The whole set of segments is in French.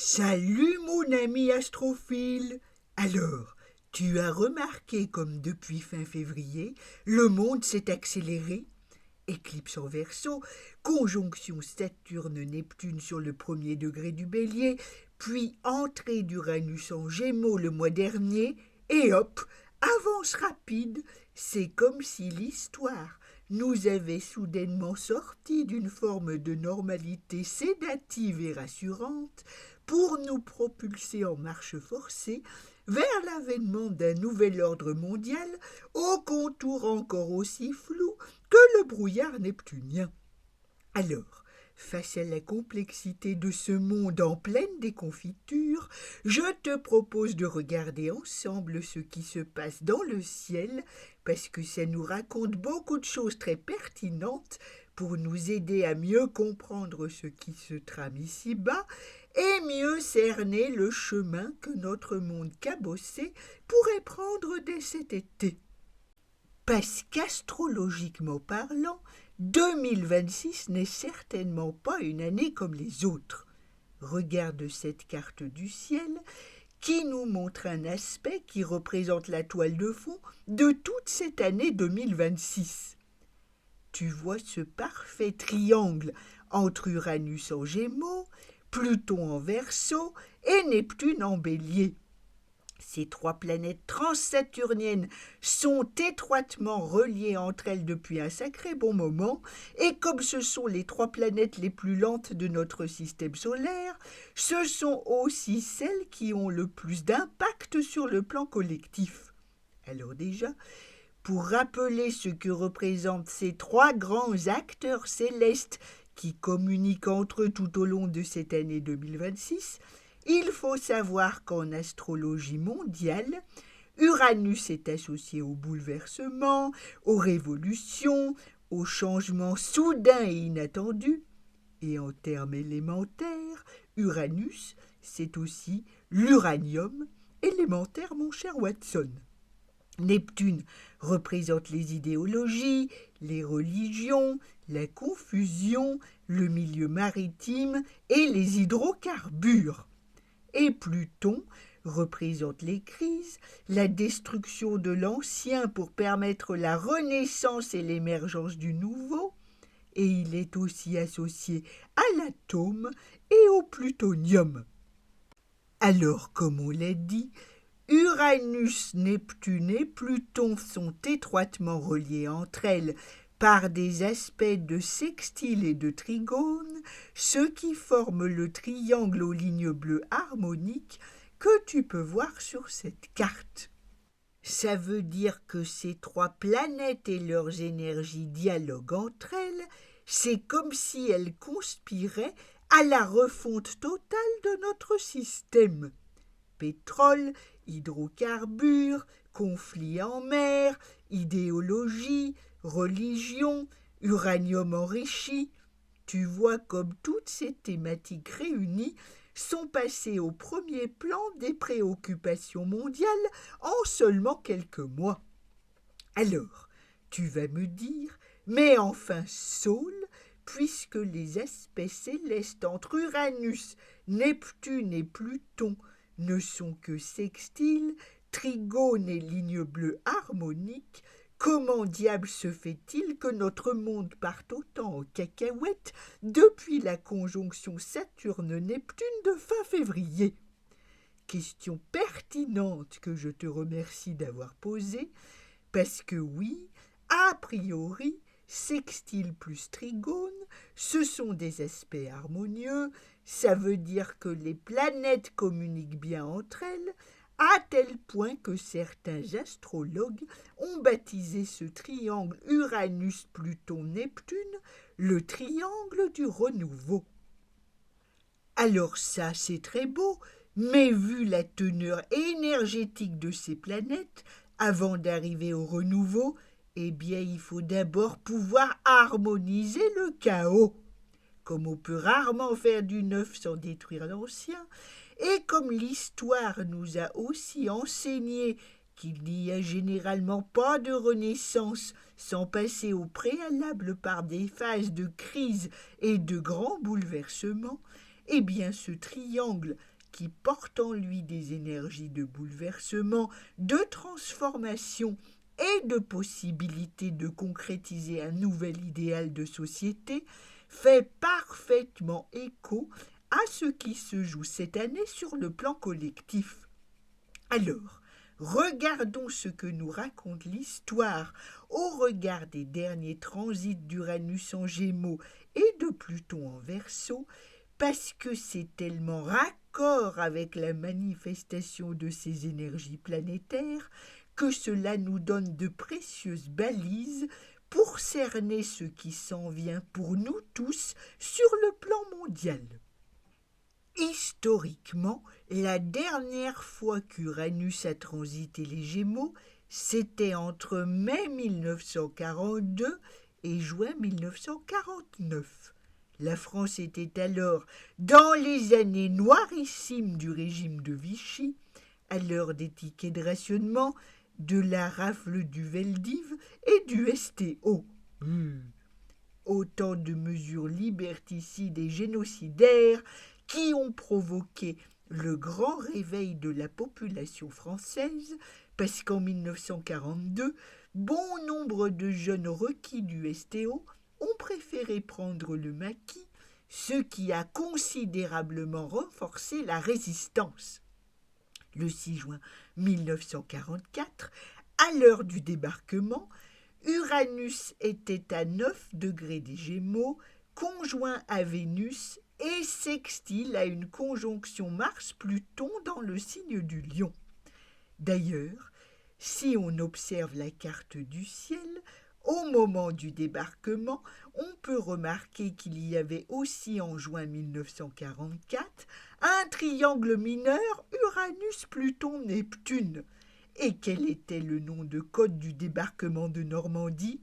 Salut mon ami astrophile. Alors, tu as remarqué comme depuis fin février, le monde s'est accéléré? Éclipse en Verseau, conjonction Saturne-Neptune sur le premier degré du Bélier, puis entrée d'Uranus en Gémeaux le mois dernier, et hop, avance rapide. C'est comme si l'histoire nous avait soudainement sorti d'une forme de normalité sédative et rassurante pour nous propulser en marche forcée vers l'avènement d'un nouvel ordre mondial au contour encore aussi flou que le brouillard neptunien. Alors, face à la complexité de ce monde en pleine déconfiture, je te propose de regarder ensemble ce qui se passe dans le ciel, parce que ça nous raconte beaucoup de choses très pertinentes pour nous aider à mieux comprendre ce qui se trame ici-bas et mieux cerner le chemin que notre monde cabossé pourrait prendre dès cet été. Parce qu'astrologiquement parlant, 2026 n'est certainement pas une année comme les autres. Regarde cette carte du ciel qui nous montre un aspect qui représente la toile de fond de toute cette année 2026. Tu vois ce parfait triangle entre Uranus en Gémeaux, Pluton en Verseau et Neptune en Bélier. Ces trois planètes transsaturniennes sont étroitement reliées entre elles depuis un sacré bon moment, et comme ce sont les trois planètes les plus lentes de notre système solaire, ce sont aussi celles qui ont le plus d'impact sur le plan collectif. Alors déjà, pour rappeler ce que représentent ces trois grands acteurs célestes qui communiquent entre eux tout au long de cette année 2026, il faut savoir qu'en astrologie mondiale, Uranus est associé au bouleversement, aux révolutions, aux changements soudains et inattendus. Et en termes élémentaires, Uranus, c'est aussi l'uranium élémentaire, mon cher Watson. Neptune représente les idéologies, les religions, la confusion, le milieu maritime et les hydrocarbures. Et Pluton représente les crises, la destruction de l'ancien pour permettre la renaissance et l'émergence du nouveau, et il est aussi associé à l'atome et au plutonium. Alors, comme on l'a dit, Uranus, Neptune et Pluton sont étroitement reliés entre elles par des aspects de sextile et de trigone, ce qui forme le triangle aux lignes bleues harmoniques que tu peux voir sur cette carte. Ça veut dire que ces trois planètes et leurs énergies dialoguent entre elles, c'est comme si elles conspiraient à la refonte totale de notre système. Pétrole, hydrocarbures, conflits en mer, idéologie, religion, uranium enrichi. Tu vois comme toutes ces thématiques réunies sont passées au premier plan des préoccupations mondiales en seulement quelques mois. Alors, tu vas me dire, mais enfin Saul, puisque les aspects célestes entre Uranus, Neptune et Pluton ne sont que sextiles, trigones et lignes bleues harmoniques, comment diable se fait-il que notre monde parte autant en cacahuète depuis la conjonction Saturne-Neptune de fin février? Question pertinente que je te remercie d'avoir posée, parce que oui, a priori, sextile plus trigone, ce sont des aspects harmonieux, ça veut dire que les planètes communiquent bien entre elles, à tel point que certains astrologues ont baptisé ce triangle Uranus-Pluton-Neptune le triangle du renouveau. Alors ça, c'est très beau, mais vu la teneur énergétique de ces planètes, avant d'arriver au renouveau, eh bien, il faut d'abord pouvoir harmoniser le chaos. Comme on peut rarement faire du neuf sans détruire l'ancien, et comme l'histoire nous a aussi enseigné qu'il n'y a généralement pas de renaissance sans passer au préalable par des phases de crise et de grands bouleversements, eh bien ce triangle qui porte en lui des énergies de bouleversement, de transformation et de possibilité de concrétiser un nouvel idéal de société, fait parfaitement écho à ce qui se joue cette année sur le plan collectif. Alors, regardons ce que nous raconte l'histoire au regard des derniers transits d'Uranus en Gémeaux et de Pluton en Verseau, parce que c'est tellement raccord avec la manifestation de ces énergies planétaires que cela nous donne de précieuses balises pour cerner ce qui s'en vient pour nous tous sur le plan mondial. Historiquement, la dernière fois qu'Uranus a transité les Gémeaux, c'était entre mai 1942 et juin 1949. La France était alors dans les années noirissimes du régime de Vichy, à l'heure des tickets de rationnement, de la rafle du Veldiv et du STO. Autant de mesures liberticides et génocidaires qui ont provoqué le grand réveil de la population française, parce qu'en 1942, bon nombre de jeunes requis du STO ont préféré prendre le maquis, ce qui a considérablement renforcé la résistance. Le 6 juin 1944, à l'heure du débarquement, Uranus était à 9 degrés des Gémeaux, conjoint à Vénus et sextile à une conjonction Mars-Pluton dans le signe du Lion. D'ailleurs, si on observe la carte du ciel, au moment du débarquement, on peut remarquer qu'il y avait aussi en juin 1944 un triangle mineur Uranus-Pluton-Neptune. Et quel était le nom de code du débarquement de Normandie ?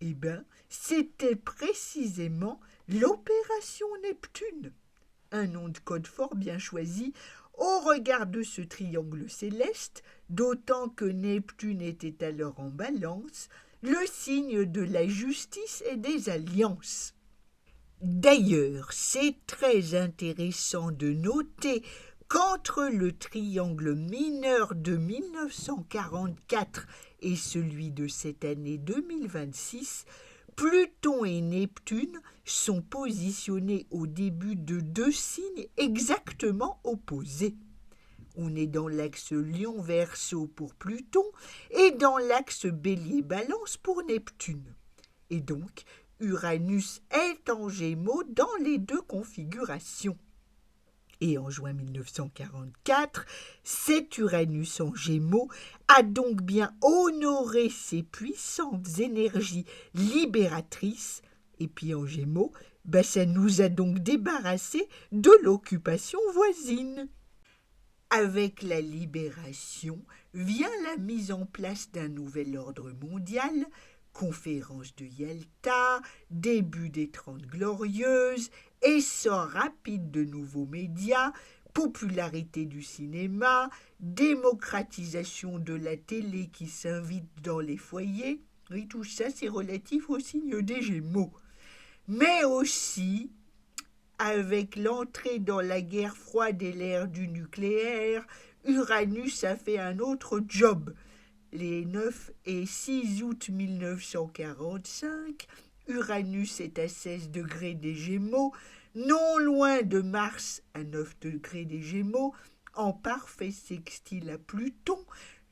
Eh bien, c'était précisément l'opération Neptune. Un nom de code fort bien choisi au regard de ce triangle céleste, d'autant que Neptune était alors en balance, le signe de la justice et des alliances. D'ailleurs, c'est très intéressant de noter qu'entre le triangle mineur de 1944 et celui de cette année 2026, Pluton et Neptune sont positionnés au début de deux signes exactement opposés. On est dans l'axe Lion-Verseau pour Pluton et dans l'axe Bélier-Balance pour Neptune. Et donc, Uranus est en Gémeaux dans les deux configurations. Et en juin 1944, cet Uranus en Gémeaux a donc bien honoré ses puissantes énergies libératrices. Et puis en Gémeaux, ça nous a donc débarrassés de l'occupation voisine. Avec la libération vient la mise en place d'un nouvel ordre mondial, conférence de Yalta, début des 30 Glorieuses, essor rapide de nouveaux médias, popularité du cinéma, démocratisation de la télé qui s'invite dans les foyers. Oui, tout ça, c'est relatif au signe des Gémeaux. Mais aussi, avec l'entrée dans la guerre froide et l'ère du nucléaire, Uranus a fait un autre job. Les 9 et 6 août 1945, Uranus est à 16 degrés des Gémeaux, non loin de Mars à 9 degrés des Gémeaux, en parfait sextile à Pluton,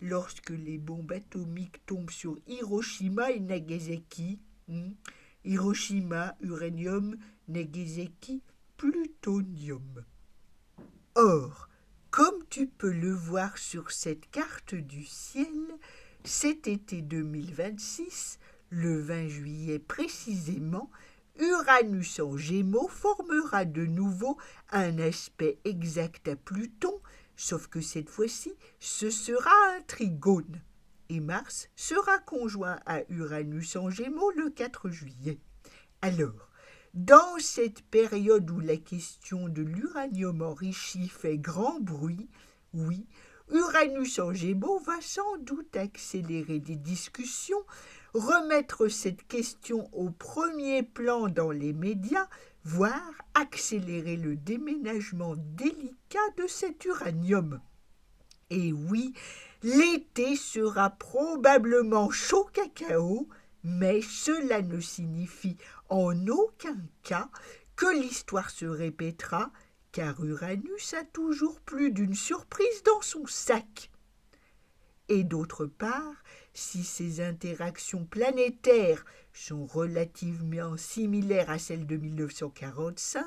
lorsque les bombes atomiques tombent sur Hiroshima et Nagasaki. Hiroshima, uranium, Nagasaki, plutonium. Or, comme tu peux le voir sur cette carte du ciel, cet été 2026, le 20 juillet précisément, Uranus en Gémeaux formera de nouveau un aspect exact à Pluton, sauf que cette fois-ci, ce sera un trigone. Et Mars sera conjoint à Uranus en Gémeaux le 4 juillet. Alors, dans cette période où la question de l'uranium enrichi fait grand bruit, oui, Uranus en Gémeaux va sans doute accélérer des discussions, remettre cette question au premier plan dans les médias, voire accélérer le déménagement délicat de cet uranium. Et oui, l'été sera probablement chaud cacao, mais cela ne signifie en aucun cas que l'histoire se répétera, car Uranus a toujours plus d'une surprise dans son sac. Et d'autre part, si ces interactions planétaires sont relativement similaires à celles de 1945,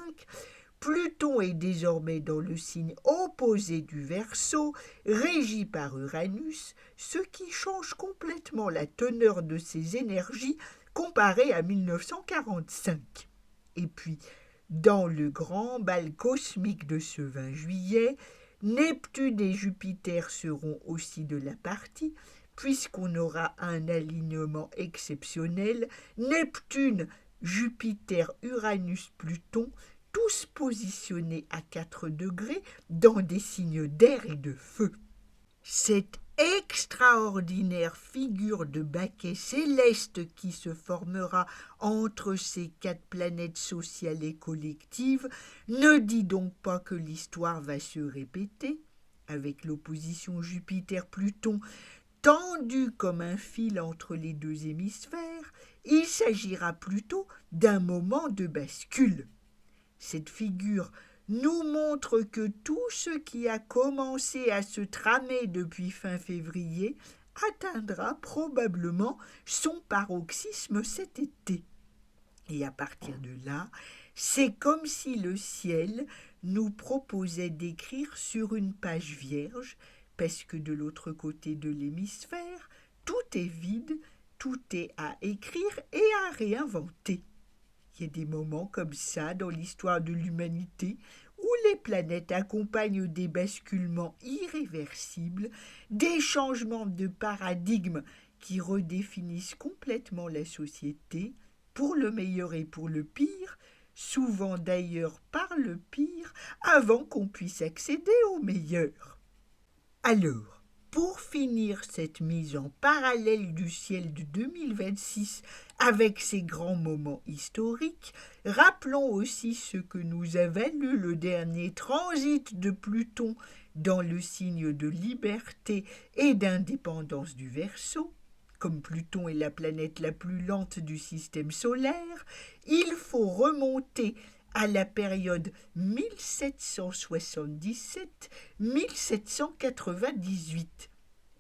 Pluton est désormais dans le signe opposé du Verseau, régi par Uranus, ce qui change complètement la teneur de ses énergies comparée à 1945. Et puis, dans le grand bal cosmique de ce 20 juillet, Neptune et Jupiter seront aussi de la partie, puisqu'on aura un alignement exceptionnel, Neptune, Jupiter, Uranus, Pluton, tous positionnés à 4 degrés dans des signes d'air et de feu. Cette extraordinaire figure de baquet céleste qui se formera entre ces 4 planètes sociales et collectives ne dit donc pas que l'histoire va se répéter, avec l'opposition Jupiter-Pluton tendue comme un fil entre les 2 hémisphères. Il s'agira plutôt d'un moment de bascule. Cette figure nous montre que tout ce qui a commencé à se tramer depuis fin février atteindra probablement son paroxysme cet été. Et à partir de là, c'est comme si le ciel nous proposait d'écrire sur une page vierge, parce que de l'autre côté de l'hémisphère, tout est vide, tout est à écrire et à réinventer. Il y a des moments comme ça dans l'histoire de l'humanité où les planètes accompagnent des basculements irréversibles, des changements de paradigme qui redéfinissent complètement la société, pour le meilleur et pour le pire, souvent d'ailleurs par le pire, avant qu'on puisse accéder au meilleur. Alors, pour finir cette mise en parallèle du ciel de 2026 avec ces grands moments historiques, rappelons aussi ce que nous a valu le dernier transit de Pluton dans le signe de liberté et d'indépendance du Verseau. Comme Pluton est la planète la plus lente du système solaire, il faut remonter à la période 1777-1798.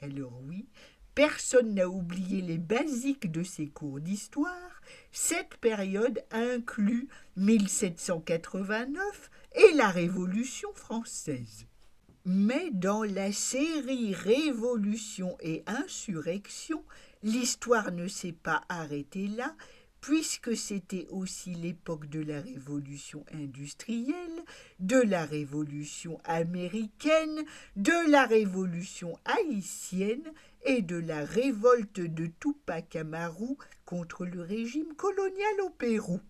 Alors oui, personne n'a oublié les basiques de ces cours d'histoire. Cette période inclut 1789 et la Révolution française. Mais dans la série Révolution et Insurrection, l'histoire ne s'est pas arrêtée là, puisque c'était aussi l'époque de la révolution industrielle, de la révolution américaine, de la révolution haïtienne et de la révolte de Tupac Amaru contre le régime colonial au Pérou.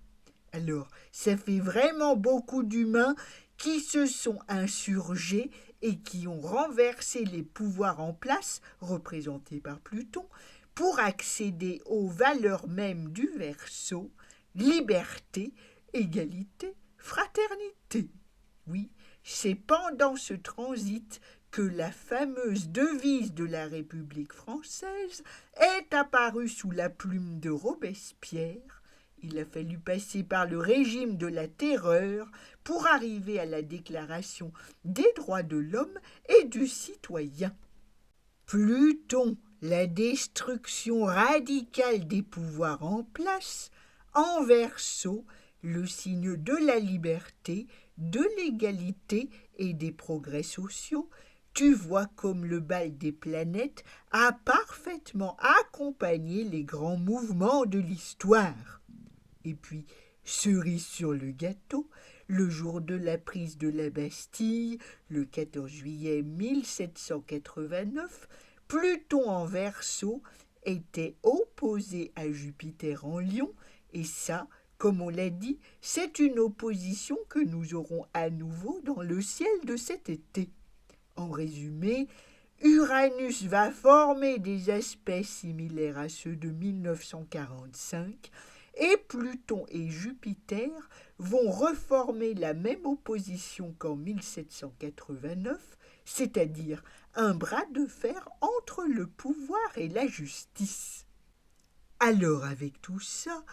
Alors, ça fait vraiment beaucoup d'humains qui se sont insurgés et qui ont renversé les pouvoirs en place, représentés par Pluton, pour accéder aux valeurs mêmes du Verseau, liberté, égalité, fraternité. Oui, c'est pendant ce transit que la fameuse devise de la République française est apparue sous la plume de Robespierre. Il a fallu passer par le régime de la terreur pour arriver à la déclaration des droits de l'homme et du citoyen. Pluton, la destruction radicale des pouvoirs en place, en Verseau, le signe de la liberté, de l'égalité et des progrès sociaux, tu vois comme le bal des planètes a parfaitement accompagné les grands mouvements de l'histoire. Et puis, cerise sur le gâteau, le jour de la prise de la Bastille, le 14 juillet 1789, Pluton en Verseau était opposé à Jupiter en Lion, et ça, comme on l'a dit, c'est une opposition que nous aurons à nouveau dans le ciel de cet été. En résumé, Uranus va former des aspects similaires à ceux de 1945, et Pluton et Jupiter vont reformer la même opposition qu'en 1789, c'est-à-dire un bras de fer entre le pouvoir et la justice. Alors avec tout ça,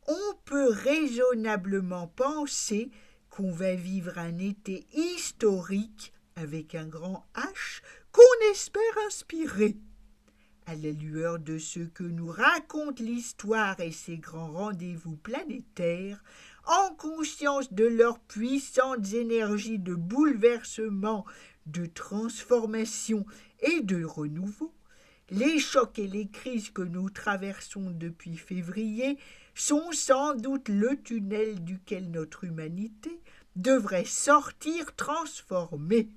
on peut raisonnablement penser qu'on va vivre un été historique avec un grand H qu'on espère inspirer. À la lueur de ce que nous raconte l'histoire et ses grands rendez-vous planétaires, en conscience de leurs puissantes énergies de bouleversement, de transformation et de renouveau, les chocs et les crises que nous traversons depuis février sont sans doute le tunnel duquel notre humanité devrait sortir transformée.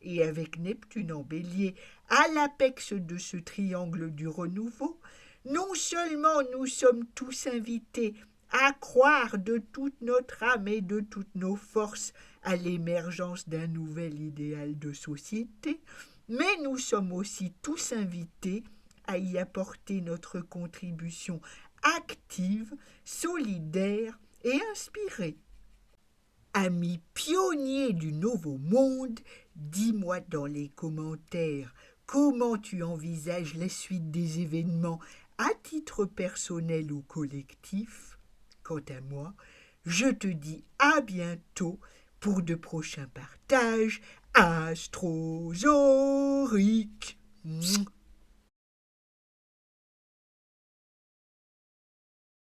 Et avec Neptune en Bélier, à l'apex de ce triangle du renouveau, non seulement nous sommes tous invités à croire de toute notre âme et de toutes nos forces à l'émergence d'un nouvel idéal de société, mais nous sommes aussi tous invités à y apporter notre contribution active, solidaire et inspirée. Ami pionnier du nouveau monde, dis-moi dans les commentaires comment tu envisages la suite des événements à titre personnel ou collectif. Quant à moi, je te dis à bientôt pour de prochains partages astrosauriques.